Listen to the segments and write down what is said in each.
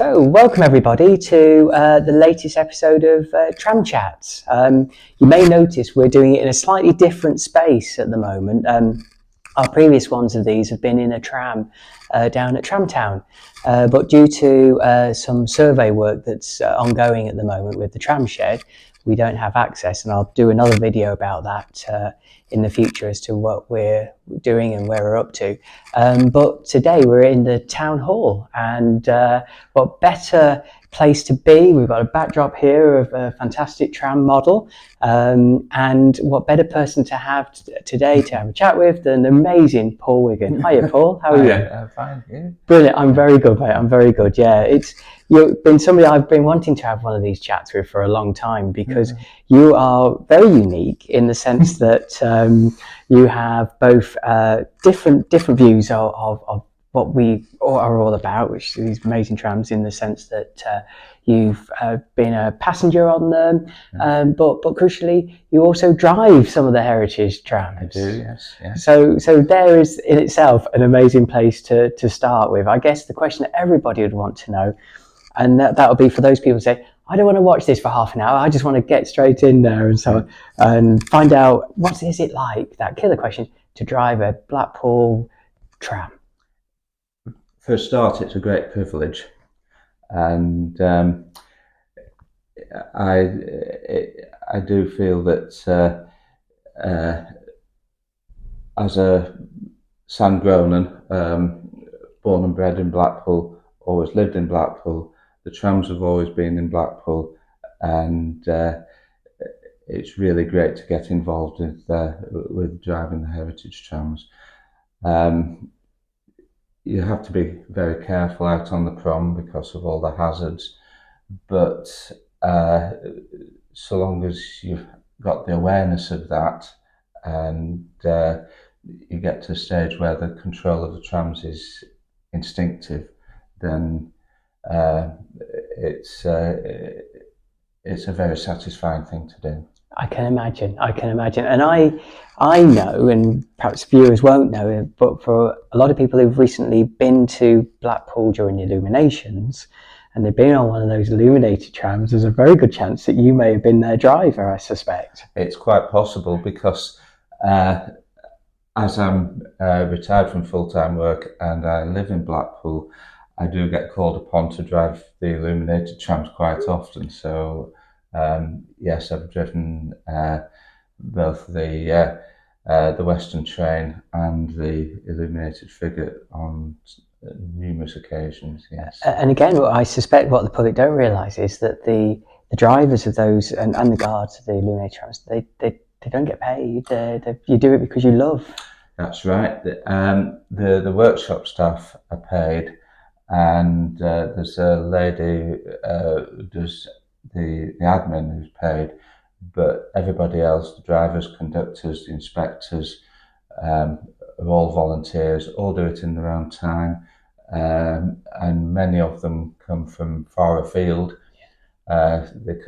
So, welcome everybody to the latest episode of Tram Chats. You may notice we're doing it in a slightly different space at the moment. Our previous ones of these have been in a tram down at Tramtown, but due to some survey work that's ongoing at the moment with the tram shed, we don't have access, and I'll do another video about that in the future as to what we're doing and where we're up to. But today we're in the town hall, and what better place to be? We've got a backdrop here of a fantastic tram model, and what better person to have today to have a chat with than the amazing Paul Wigan. Hiya, Paul. How are you? I'm fine. Yeah. Brilliant. I'm very good, mate. I'm very good. Yeah, you've been somebody I've been wanting to have one of these chats with for a long time because you are very unique in the sense that you have both different views of what we are all about, which is these amazing trams, in the sense that you've been a passenger on them, but crucially, you also drive some of the heritage trams. I do, yes. So there is in itself an amazing place to start with. I guess the question that everybody would want to know, and that'll be for those people who say, I don't want to watch this for half an hour, I just want to get straight in there and find out what is it like, that killer question, to drive a Blackpool tram. For a start, it's a great privilege, and I do feel that as a Sandgronan, born and bred in Blackpool, always lived in Blackpool, the trams have always been in Blackpool, and it's really great to get involved with driving the heritage trams. You have to be very careful out on the prom because of all the hazards, but so long as you've got the awareness of that, and you get to a stage where the control of the trams is instinctive, then it's a very satisfying thing to do. I can imagine, and I know, and perhaps viewers won't know, but for a lot of people who've recently been to Blackpool during the illuminations, and they've been on one of those illuminated trams, there's a very good chance that you may have been their driver, I suspect. It's quite possible because as I'm retired from full-time work and I live in Blackpool, I do get called upon to drive the illuminated trams quite often. So yes, I've driven both the Western train and the illuminated frigate on numerous occasions. Yes, and again, I suspect what the public don't realise is that the drivers of those and the guards of the illuminated trams, they don't get paid. You do it because you love. That's right. The workshop staff are paid, and there's a lady who does the admin who's paid, but everybody else, the drivers, conductors, the inspectors, are all volunteers, all do it in their own time, and many of them come from far afield. They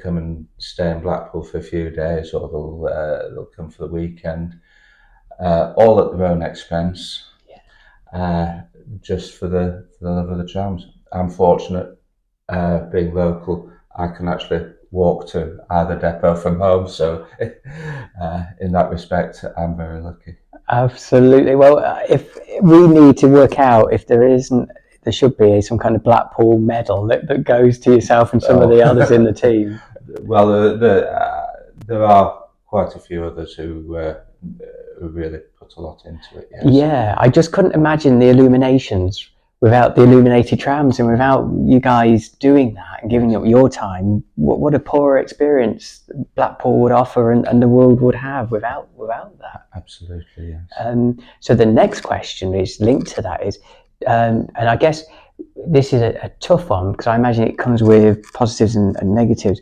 come and stay in Blackpool for a few days, or they'll come for the weekend, all at their own expense, just for the love of the trams. I'm fortunate, being local, I can actually walk to either depot from home, so in that respect I'm very lucky. Absolutely. Well, if we need to work out if there should be some kind of Blackpool medal that goes to yourself and some of the others in the team. Well, there are quite a few others who really put a lot into it. Yes. Yeah, I just couldn't imagine the illuminations without the illuminated trams, and without you guys doing that and giving up your time. What a poor experience Blackpool would offer and the world would have without that. Absolutely, yes. So the next question is linked to that is, and I guess this is a tough one because I imagine it comes with positives and negatives,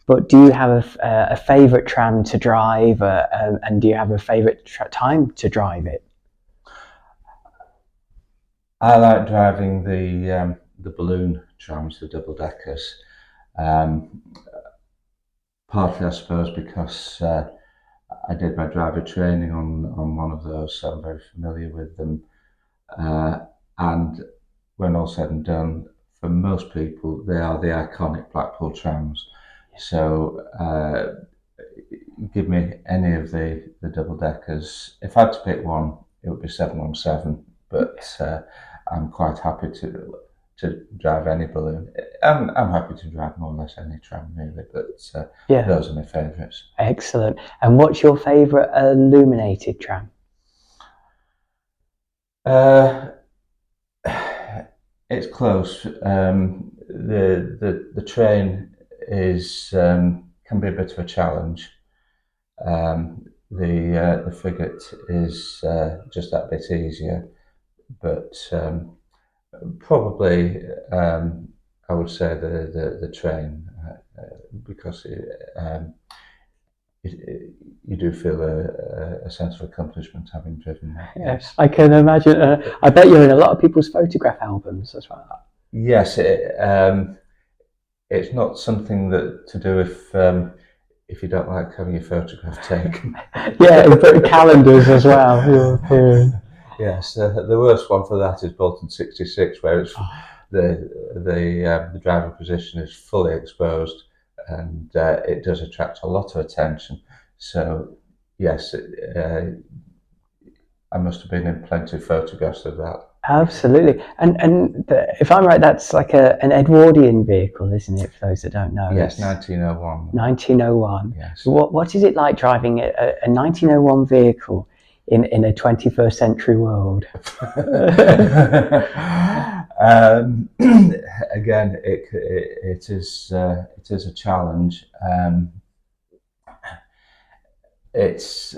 but do you have a favourite tram to drive, and do you have a favourite time to drive it? I like driving the balloon trams, the double deckers. Partly, I suppose, because I did my driver training on one of those, so I'm very familiar with them. And when all said and done, for most people, they are the iconic Blackpool trams. So give me any of the double deckers. If I had to pick one, it would be 717. But I'm quite happy to drive any balloon. I'm happy to drive more or less any tram really, but those are my favourites. Excellent. And what's your favourite illuminated tram? It's close. The train is can be a bit of a challenge. The frigate is just that bit easier, but probably I would say the train because you do feel a sense of accomplishment having driven that. Yes, I can imagine. I bet you're in a lot of people's photograph albums as well. Yes, it's not something that to do if you don't like having your photograph taken. Yeah, and put calendars as well. Yes, the worst one for that is Bolton 66, where it's the driving position is fully exposed, and it does attract a lot of attention. So, yes, I must have been in plenty of photographs of that. Absolutely, and if I'm right, that's like an Edwardian vehicle, isn't it? For those that don't know. Yes, 1901. 1901. Yes. What is it like driving a 1901 vehicle in a 21st century world? Again, it is a challenge. It's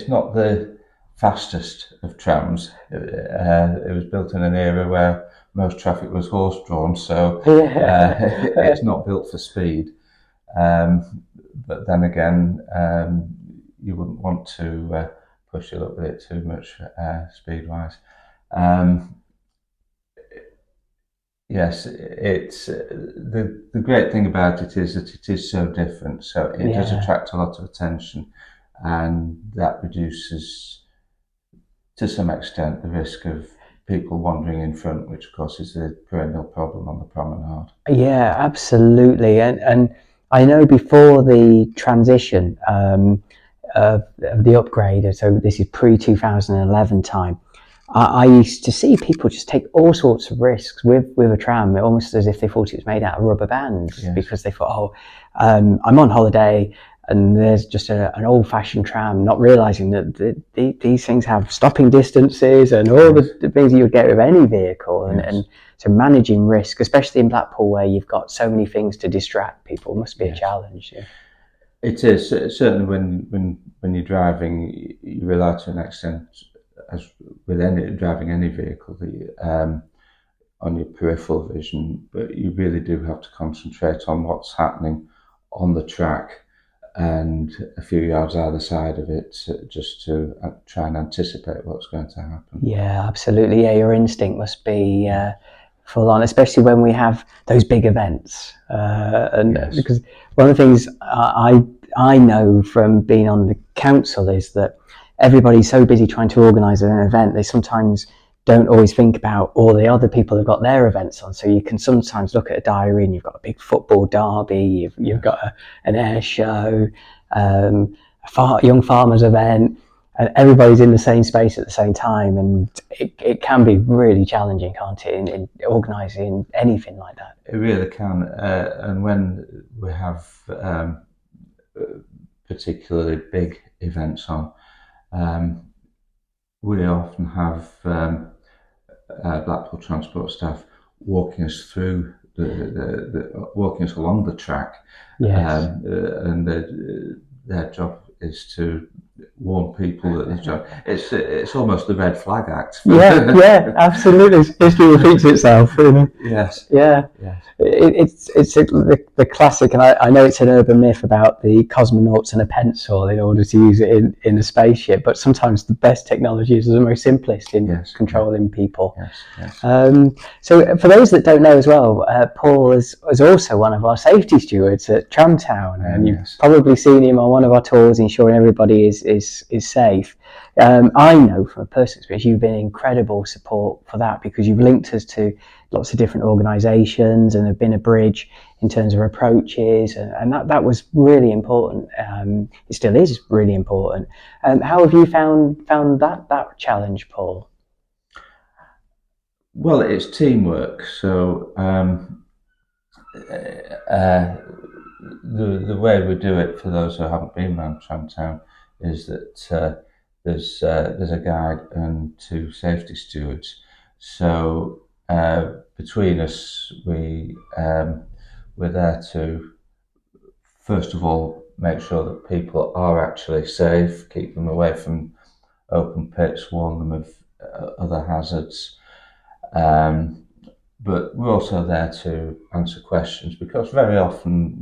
not the fastest of trams. It was built in an era where most traffic was horse-drawn, so it's not built for speed. But then again, you wouldn't want to push your luck with it too much speed-wise. Yes, it's the great thing about it is that it is so different. So it does attract a lot of attention, and that reduces, to some extent, the risk of people wandering in front, which of course is the perennial problem on the promenade. Yeah, absolutely. And I know before the transition of the upgrade, so this is pre-2011 time, I used to see people just take all sorts of risks with a tram, almost as if they thought it was made out of rubber bands, because they thought, I'm on holiday and there's just an old-fashioned tram, not realising that these things have stopping distances and all the things you would get with any vehicle. And so managing risk, especially in Blackpool where you've got so many things to distract people, must be a challenge. Yeah. It is, certainly when you're driving, you rely to an extent, as with driving any vehicle, on your peripheral vision, but you really do have to concentrate on what's happening on the track and a few yards either side of it, just to try and anticipate what's going to happen. Yeah, absolutely. Yeah, your instinct must be full on, especially when we have those big events. Because one of the things I know from being on the council is that everybody's so busy trying to organise an event, they sometimes don't always think about all the other people who've got their events on. So you can sometimes look at a diary and you've got a big football derby, you've got an air show, a young farmers event, and everybody's in the same space at the same time. And it can be really challenging, can't it, in organising anything like that? It really can. And when we have particularly big events on, we often have Blackpool transport staff walking us through walking us along the track, and their job is to warn people that it's almost the red flag act. Yeah, absolutely. History repeats itself. Yes. Yeah. Yes. It's the classic, and I know it's an urban myth about the cosmonauts and a pencil in order to use it in a spaceship, but sometimes the best technologies are the most simplest in controlling people. Yes. So for those that don't know as well, Paul is also one of our safety stewards at Tramtown, and you've probably seen him on one of our tours ensuring everybody is is safe. I know from a personal experience you've been incredible support for that, because you've linked us to lots of different organisations and have been a bridge in terms of approaches, and that was really important. It still is really important. How have you found that challenge, Paul? Well, it's teamwork. So the way we do it, for those who haven't been around Tramtown, is that there's a guide and 2 safety stewards. So between us, we're there to, first of all, make sure that people are actually safe, keep them away from open pits, warn them of other hazards. But we're also there to answer questions, because very often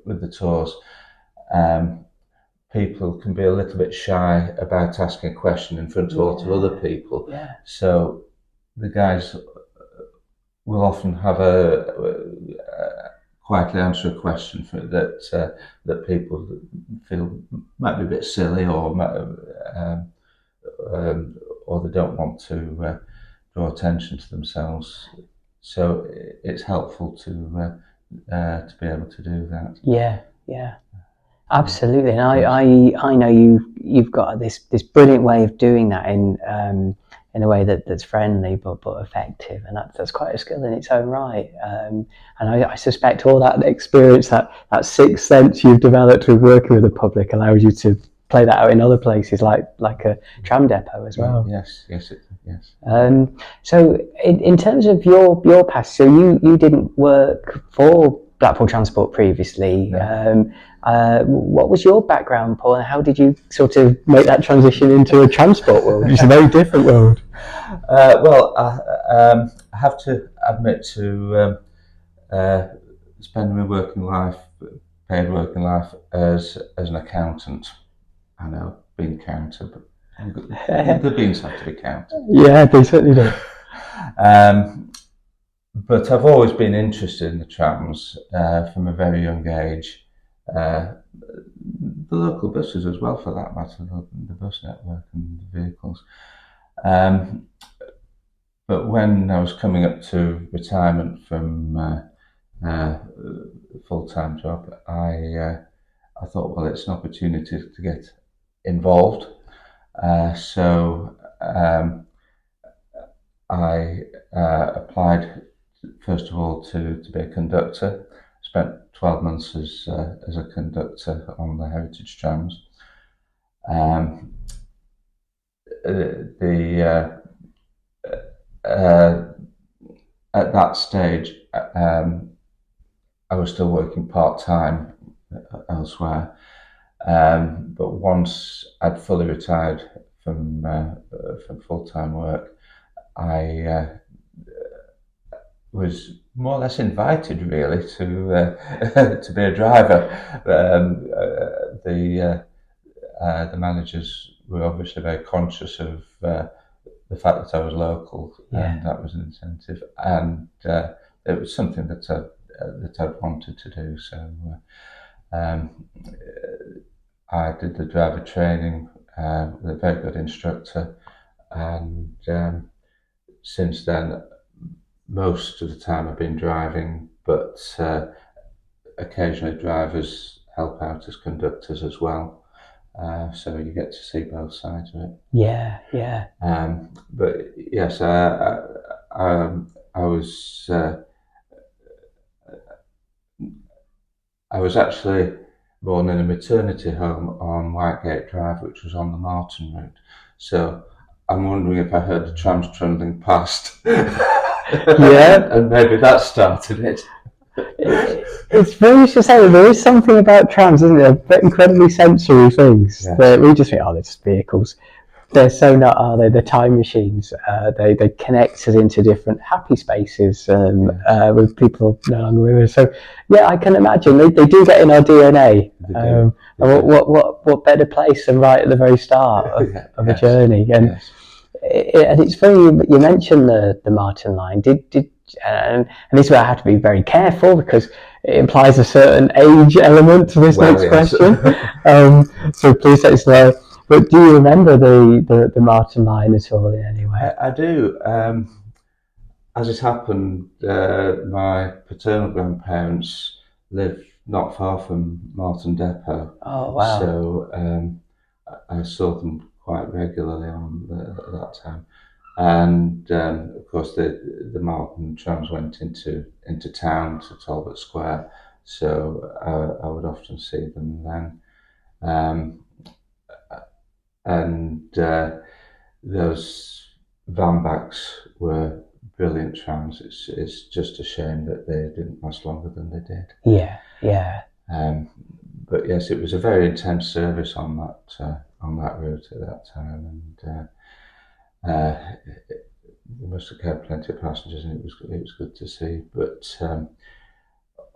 with the tours, people can be a little bit shy about asking a question in front of a lot of other people. Yeah. So the guys will often have quietly answer a question that people feel might be a bit silly, or they don't want to draw attention to themselves. So it's helpful to be able to do that. Yeah, absolutely. And I know you've got this brilliant way of doing that in a way that's friendly but effective, and that's quite a skill in its own right. And I suspect all that experience, that sixth sense you've developed with working with the public, allows you to play that out in other places, like a tram depot as well. Yes. So in terms of your past, so you didn't work for Blackpool Transport previously. No. What was your background, Paul, and how did you sort of make that transition into a transport world, which is a very different world? Well, I have to admit to spending my paid working life as an accountant. I know, being counted, but the beans have to be counted. Yeah, they certainly do. But I've always been interested in the trams from a very young age. The local buses as well, for that matter, the bus network and the vehicles. But when I was coming up to retirement from a full-time job, I thought, well, it's an opportunity to get involved. So I applied, first of all, to be a conductor. Spent 12 months as a conductor on the heritage trams. At that stage, I was still working part-time elsewhere. But once I'd fully retired from full-time work, I was more or less invited, really, to be a driver. The managers were obviously very conscious of the fact that I was local, and that was an incentive, and it was something that I'd wanted to do. So I did the driver training with a very good instructor, and since then, most of the time I've been driving, but occasionally drivers help out as conductors as well. So you get to see both sides of it. Yeah. But yes, I was actually born in a maternity home on Whitegate Drive, which was on the Martin route. So I'm wondering if I heard the trams trundling past. Yeah. And maybe that started it. It's very interesting to say that there is something about trams, isn't there? They're incredibly sensory things. Yes. We just think, oh, they're just vehicles. They're so not, are they? They're time machines. They connect us into different happy spaces with people no longer with us. So, yeah, I can imagine they do get in our DNA. What better place than right at the very start of a journey? And and it's funny you mentioned the Martin line. Did and this is where I have to be very careful because it implies a certain age element to this next question. So please take it slow. But do you remember the Martin line at all in any way? I do. As it happened, my paternal grandparents lived not far from Martin Depot. Oh, wow. So I saw them quite regularly at that time. And of course, the Martin trams went into town to Talbot Square, so I would often see them then. And those vanbacks were brilliant trams. It's just a shame that they didn't last longer than they did. Yeah. But yes, it was a very intense service on that route at that time, and we must have carried plenty of passengers, and it was good to see. But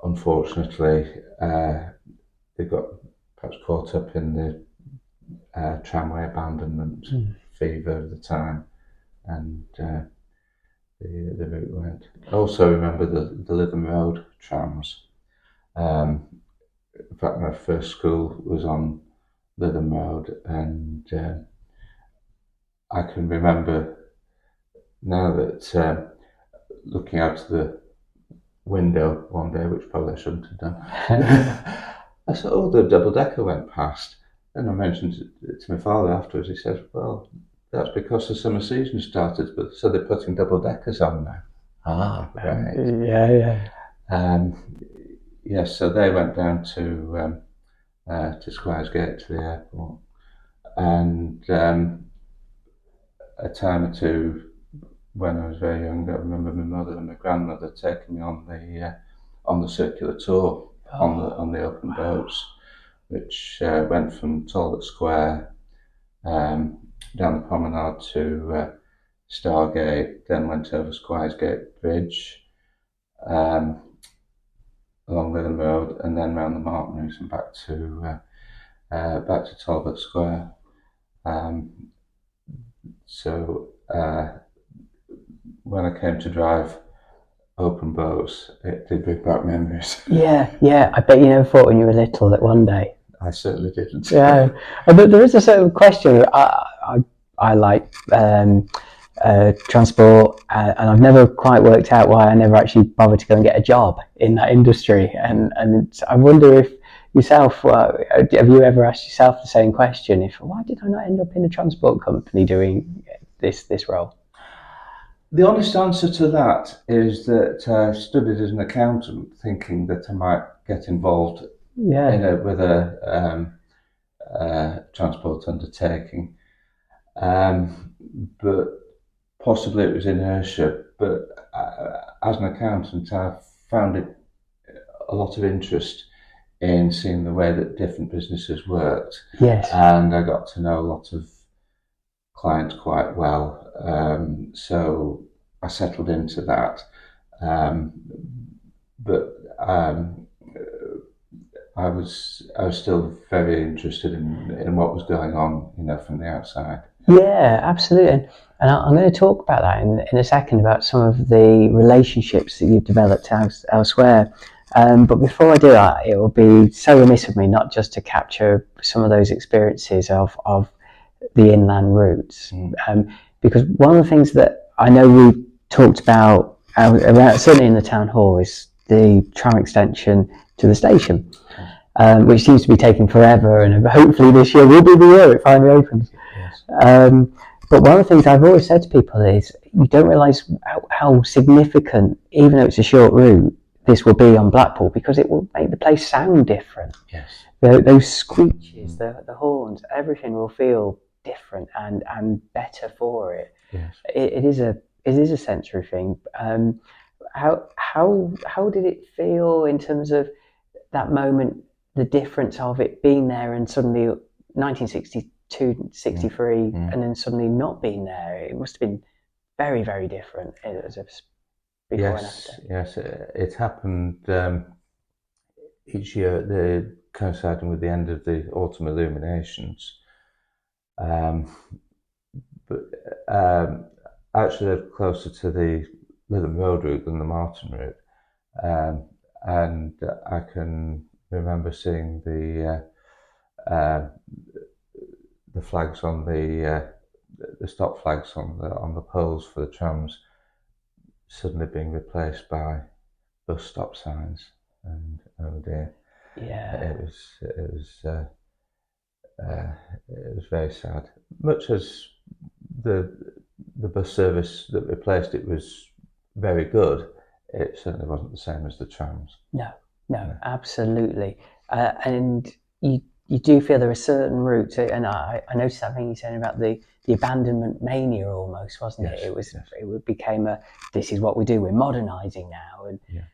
unfortunately, they got perhaps caught up in the tramway abandonment fever of the time, and the route went. I also remember the Lytham Road trams. In fact, my first school was on Lytham Road, and I can remember now that looking out of the window one day, which probably I shouldn't have done, I saw, oh, the double-decker went past. And I mentioned it to my father afterwards. He said, well, that's because the summer season started, so they're putting double-deckers on now. Ah, right. Yeah. Yes, so they went down to Squires Gate, to the airport. And a time or two when I was very young, I remember my mother and my grandmother taking me on the circular tour on the open boats, which went from Talbot Square down the promenade to Stargate, then went over Squires Gate Bridge, along Lytham Road, and then round the Martin Route and back to Talbot Square. So when I came to drive open boats, it did bring back memories. Yeah. I bet you never thought when you were little that one day. I certainly didn't. Yeah, but there is a certain question. I like transport, and I've never quite worked out why I never actually bothered to go and get a job in that industry. And I wonder if yourself, have you ever asked yourself the same question? If why did I not end up in a transport company doing this role? The honest answer to that is that I studied as an accountant, thinking that I might get involved with a transport undertaking, but possibly it was inertia. But as an accountant, I found it a lot of interest in seeing the way that different businesses worked. Yes. And I got to know a lot of clients quite well. So I settled into that. But I was still very interested in what was going on, from the outside. Yeah, absolutely. And I'm going to talk about that in a second, about some of the relationships that you've developed elsewhere. But before I do that, it would be so remiss of me not just to capture some of those experiences of the inland routes. Because one of the things that I know we talked about, certainly in the town hall, is the tram extension to the station, which seems to be taking forever, and hopefully this year will be the year it finally opens. Yes. But one of the things I've always said to people is you don't realise how significant, even though it's a short route, this will be on Blackpool, because it will make the place sound different. Yes. Those screeches, the horns, everything will feel different and better for it. Yes. It is a sensory thing. How did it feel in terms of that moment, the difference of it being there and suddenly 1962, 63, and then suddenly not being there? It must have been very, very different as a before and after. Yes, it happened each year, coinciding with the end of the autumn illuminations. But actually, closer to the Lytham Road route than the Marton route. And I can remember seeing the flags on the stop flags on the poles for the trams suddenly being replaced by bus stop signs, and oh dear, Yeah. it was very sad. Much as the bus service that replaced it was very good, it certainly wasn't the same as the trams. No, absolutely. And you do feel there are certain routes, and I noticed that thing you said about the abandonment mania almost, wasn't it? Yes. It became this is what we do. We're modernising now, and Yeah.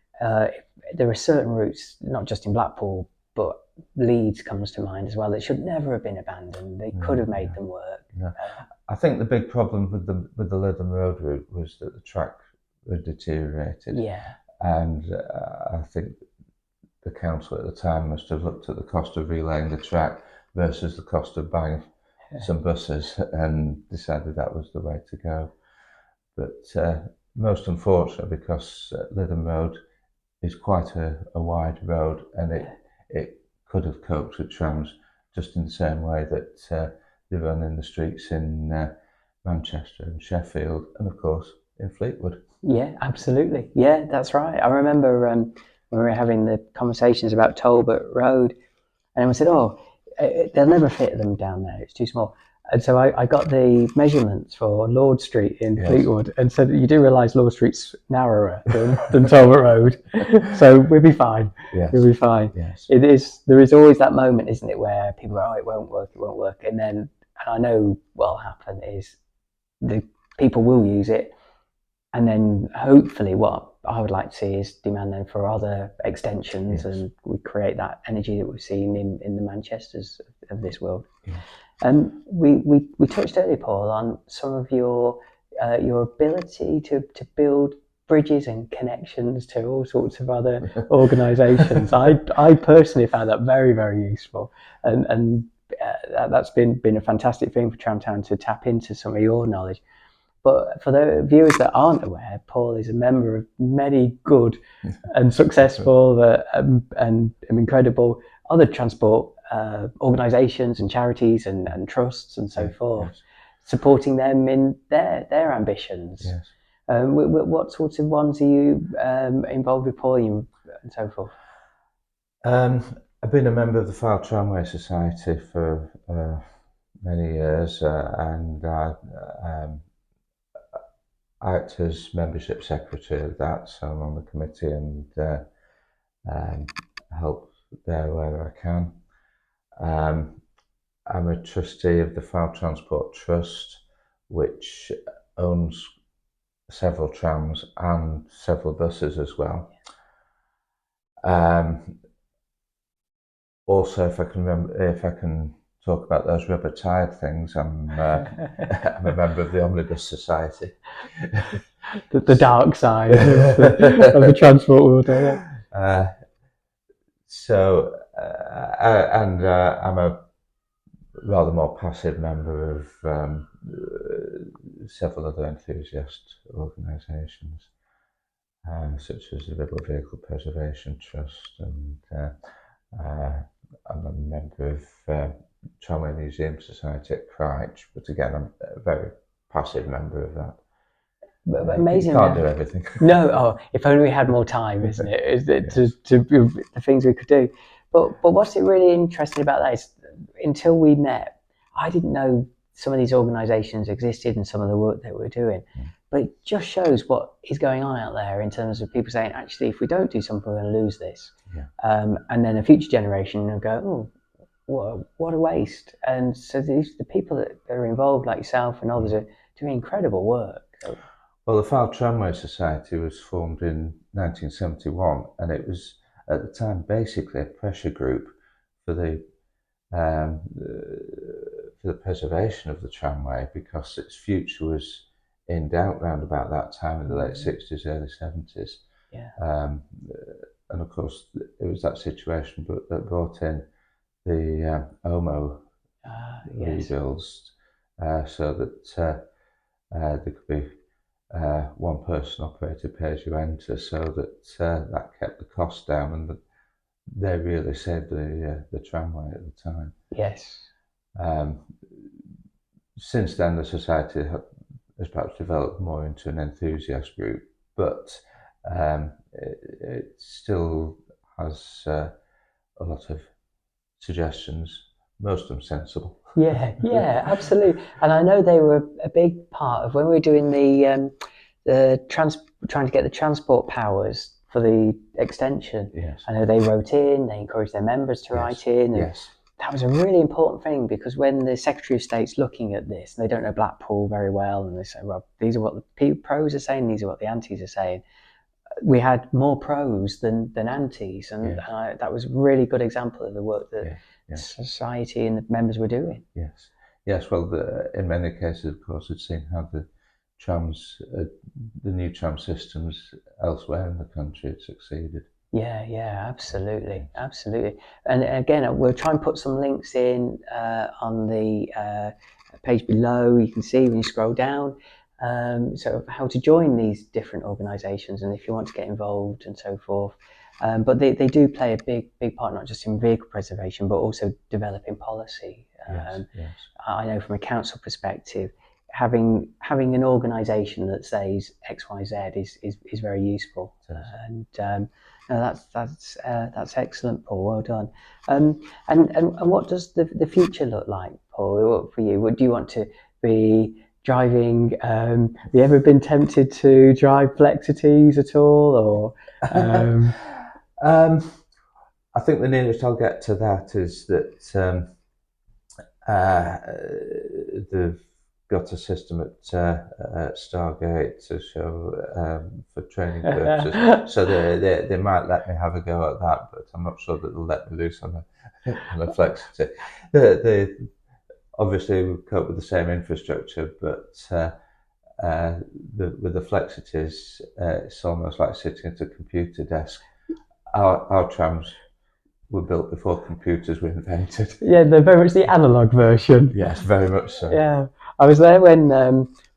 there are certain routes, not just in Blackpool, but Leeds comes to mind as well. That should never have been abandoned. They could have made them work. No. I think the big problem with the Lytham Road route was that the track had deteriorated. Yeah. And I think the council at the time must have looked at the cost of relaying the track versus the cost of buying some buses and decided that was the way to go. But most unfortunately, because Lytham Road is quite a wide road, and it could have coped with trams just in the same way that they run in the streets in Manchester and Sheffield, and of course in Fleetwood. Yeah, absolutely. Yeah, that's right. I remember when we were having the conversations about Talbot Road, and I said, "Oh, they'll never fit them down there. It's too small." And so I got the measurements for Lord Street in Fleetwood, and said, "You do realise Lord Street's narrower than Talbot Road, so we'll be fine. Yes. We'll be fine." Yes. It is. There is always that moment, isn't it, where people go, "Oh, it won't work," and then I know what will happen is the people will use it. And then hopefully what I would like to see is demand then for other extensions, and we create that energy that we've seen in the Manchesters of this world. We touched earlier, Paul, on some of your ability to build bridges and connections to all sorts of other organisations. I personally found that very, very useful, and that's been a fantastic thing for Tramtown to tap into some of your knowledge. But for the viewers that aren't aware, Paul is a member of many good and successful and incredible other transport organisations and charities and trusts and so forth, supporting them in their ambitions. Yes. What sorts of ones are you involved with, Paul, and so forth? I've been a member of the Fylde Tramway Society for many years, and I act as membership secretary of that, so I'm on the committee and help there where I can. I'm a trustee of the Fylde Transport Trust, which owns several trams and several buses as well. Also, if I can talk about those rubber tired things, I'm a member of the Omnibus Society. the dark side of the transport world. I'm a rather more passive member of several other enthusiast organisations, such as the Ridley Vehicle Preservation Trust, and I'm a member of Tramway Museum Society at Christ, but again, I'm a very passive member of that. But amazing. You can't do everything. No, if only we had more time, isn't it? To the things we could do. But what's it really interesting about that is, until we met, I didn't know some of these organisations existed and some of the work that we're doing. But it just shows what is going on out there in terms of people saying, actually, if we don't do something, we're going to lose this. And then a future generation will go, oh, what a waste. And so the people that are involved, like yourself and others, are doing incredible work. Well, the Fylde Tramway Society was formed in 1971, and it was at the time basically a pressure group for the preservation of the tramway, because its future was in doubt round about that time in the late 60s, early 70s. And of course, it was that situation that brought in the OMO rebuilds, so that there could be one person operated pay as you enter, so that that kept the cost down, and they really saved the tramway at the time. Yes. Since then, the society has perhaps developed more into an enthusiast group, but it still has a lot of suggestions, most of them sensible. Yeah, absolutely. And I know they were a big part of when we were doing trying to get the transport powers for the extension. Yes. I know they wrote in, they encouraged their members to write in. And yes. that was a really important thing, because when the Secretary of State's looking at this, and they don't know Blackpool very well, and they say, well, these are what the pros are saying, these are what the antis are saying. We had more pros than antis, and that was a really good example of the work that society and the members were doing. Yes. Well, in many cases, of course, we've seen how the trams, the new tram systems elsewhere in the country had succeeded. Yeah, absolutely. And again, we'll try and put some links in on the page below. You can see when you scroll down, so how to join these different organisations, and if you want to get involved and so forth. But they do play a big part, not just in vehicle preservation, but also developing policy. Yes. I know from a council perspective, having an organisation that says X, Y, Z is very useful. And no, that's excellent, Paul. Well done. And what does the future look like, Paul, for you? Do you want to be driving? Have you ever been tempted to drive Flexities at all, or? I think the nearest I'll get to that is that they've got a system at Stargate to show for training purposes, so they might let me have a go at that, but I'm not sure that they'll let me loose on a Flexity. They obviously we cope with the same infrastructure, but with the Flexities, it's almost like sitting at a computer desk. Our trams were built before computers were invented. Yeah, they're very much the analogue version. Yes, very much so. Yeah, I was there when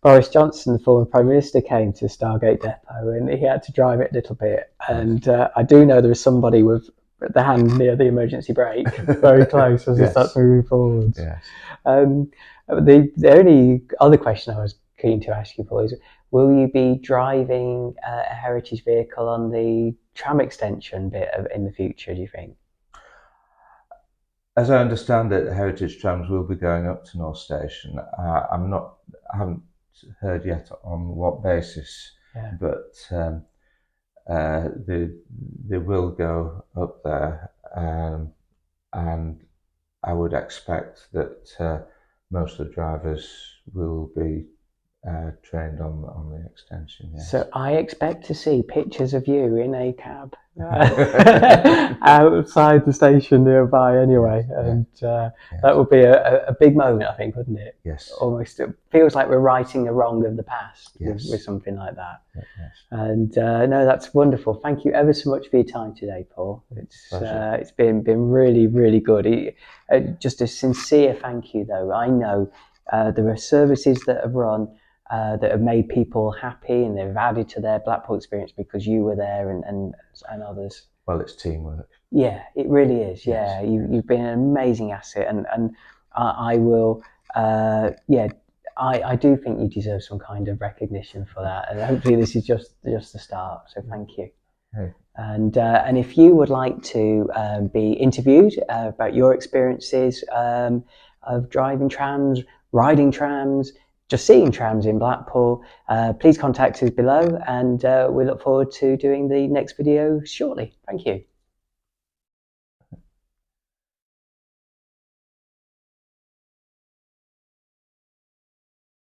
Boris Johnson, the former Prime Minister, came to Stargate Depot, and he had to drive it a little bit. And I do know there was somebody with the hand near the emergency brake, very close as it starts moving forwards. Yes. The only other question I was keen to ask you, Paul, is will you be driving a heritage vehicle on the tram extension bit in the future, do you think? As I understand it, heritage trams will be going up to North Station. I haven't heard yet on what basis, but they will go up there, and I would expect that most of the drivers will be trained on the extension. Yes. So I expect to see pictures of you in a cab outside the station nearby anyway, and that would be a big moment, I think, wouldn't it? Yes. Almost, it feels like we're righting a wrong of the past with something like that. Yes. And no, that's wonderful. Thank you ever so much for your time today, Paul. It's been really, really good. Just a sincere thank you, though. I know there are services that have run that have made people happy, and they've added to their Blackpool experience because you were there and others. Well, it's teamwork. Yeah, it really is. Yeah, you've been an amazing asset, and I will. I do think you deserve some kind of recognition for that, and hopefully this is just the start. So thank you. Hey. And if you would like to be interviewed about your experiences of driving trams, riding trams, just seeing trams in Blackpool, please contact us below, and we look forward to doing the next video shortly. Thank you.